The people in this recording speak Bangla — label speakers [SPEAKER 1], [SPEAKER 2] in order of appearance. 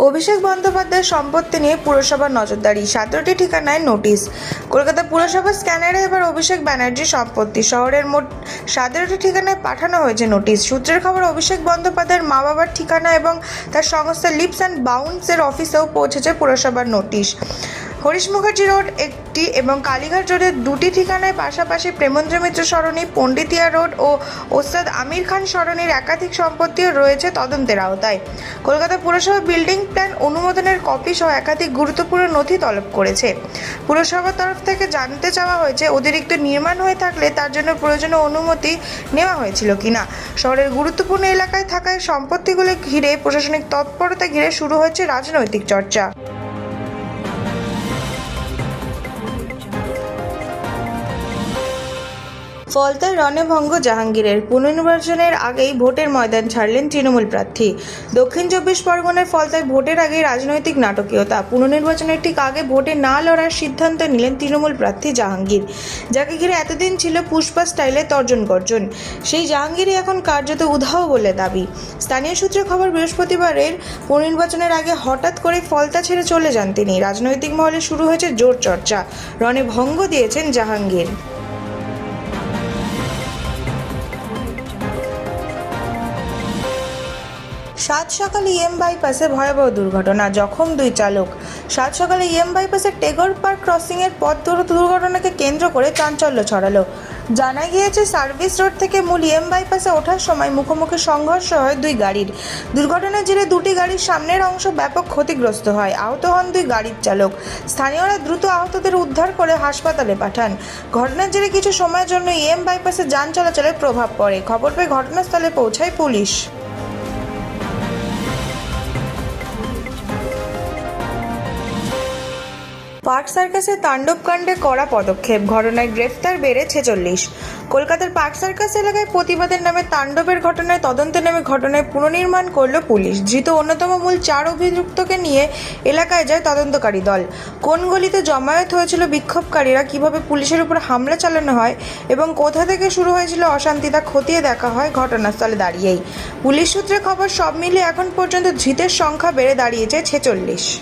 [SPEAKER 1] অভিষেক বন্দ্যোপাধ্যায়ের সম্পত্তি নিয়ে পুরসভার নজরদারি, 17টি ঠিকানায় নোটিশ। কলকাতা পুরসভার স্ক্যানারে এবার অভিষেক ব্যানার্জির সম্পত্তি। শহরের মোট 17টি ঠিকানায় পাঠানো হয়েছে নোটিশ। সূত্রের খবর, অভিষেক বন্দ্যোপাধ্যায়ের মা বাবার ঠিকানা এবং তার সংস্থা লিপস অ্যান্ড বাউন্সের অফিসেও পৌঁছেছে পুরসভার নোটিশ। হরিশ মুখার্জি রোড একটি এবং কালীঘাট রোডের দুটি ঠিকানায়, পাশাপাশি প্রেমেন্দ্র মিত্র সরণি, পণ্ডিতিয়া রোড ও ওস্তাদ আমির খান সরণির একাধিক সম্পত্তিও রয়েছে তদন্তের আওতায়। কলকাতা পুরসভা বিল্ডিং প্ল্যান অনুমোদনের কপি সহ একাধিক গুরুত্বপূর্ণ নথি তলব করেছে। পুরসভার তরফ থেকে জানতে চাওয়া হয়েছে, অতিরিক্ত নির্মাণ হয়ে থাকলে তার জন্য প্রয়োজনীয় অনুমতি নেওয়া হয়েছিল কিনা। শহরের গুরুত্বপূর্ণ এলাকায় থাকা সম্পত্তিগুলো ঘিরে প্রশাসনিক তৎপরতা ঘিরে শুরু হয়েছে রাজনৈতিক চর্চা। ফলতায় রণভঙ্গ জাহাঙ্গীরের। পুনর্নির্বাচনের আগেই ভোটের ময়দান ছাড়লেন তৃণমূল প্রার্থী। দক্ষিণ 24 পরগনার ফলতায় ভোটের আগেই রাজনৈতিক নাটকীয়তা। পুনর্নির্বাচনের ঠিক আগে ভোটে না লড়ার সিদ্ধান্ত নিলেন তৃণমূল প্রার্থী জাহাঙ্গীর, যাকে ঘিরে এতদিন ছিল পুষ্পা স্টাইলে তর্জন গর্জন। সেই জাহাঙ্গীরই এখন কার্যত উধাও বলে দাবি। স্থানীয় সূত্রে খবর, বৃহস্পতিবারের পুনর্নির্বাচনের আগে হঠাৎ করে ফলতা ছেড়ে চলে যান তিনি। রাজনৈতিক মহলে শুরু হয়েছে জোর চর্চা। রণে ভঙ্গ দিয়েছেন জাহাঙ্গীর। সাত সকালে বাইপাসে ভয়াবহ দুর্ঘটনা, জখম 2 চালক। সাত সকালে বাইপাসে টেগর পার্ক ক্রসিংয়ের পথ দুর্ঘটনাকে কেন্দ্র করে চাঞ্চল্য ছড়ালো। জানা গিয়েছে, সার্ভিস রোড থেকে মূল বাইপাসে ওঠার সময় মুখোমুখি সংঘর্ষ হয় 2 গাড়ির। দুর্ঘটনার জেরে 2টি গাড়ির সামনের অংশ ব্যাপক ক্ষতিগ্রস্ত হয়। আহত হন 2 গাড়ির চালক। স্থানীয়রা দ্রুত আহতদের উদ্ধার করে হাসপাতালে পাঠান। ঘটনার জেরে কিছু সময়ের জন্য বাইপাসে যান চলাচলে প্রভাব পড়ে। খবর পেয়ে ঘটনাস্থলে পৌঁছায় পুলিশ। পার্ক সার্কাসের তাণ্ডবকাণ্ডে কড়া পদক্ষেপ, ঘটনায় গ্রেফতার বেড়ে 46। কলকাতার পার্ক সার্কাস এলাকায় প্রতিবাদের নামে তাণ্ডবের ঘটনায় তদন্তে নেমে ঘটনায় পুনর্নির্মাণ করল পুলিশ। ধৃত অন্যতম মূল 4 অভিযুক্তকে নিয়ে এলাকায় যায় তদন্তকারী দল। কোন গলিতে জমায়েত হয়েছিল বিক্ষোভকারীরা, কিভাবে পুলিশের উপর হামলা চালানো হয় এবং কোথা থেকে শুরু হয়েছিল অশান্তি, তা খতিয়ে দেখা হয় ঘটনাস্থলে দাঁড়িয়েই। পুলিশ সূত্রে খবর, সব মিলিয়ে এখন পর্যন্ত ধৃতের সংখ্যা বেড়ে দাঁড়িয়েছে 46।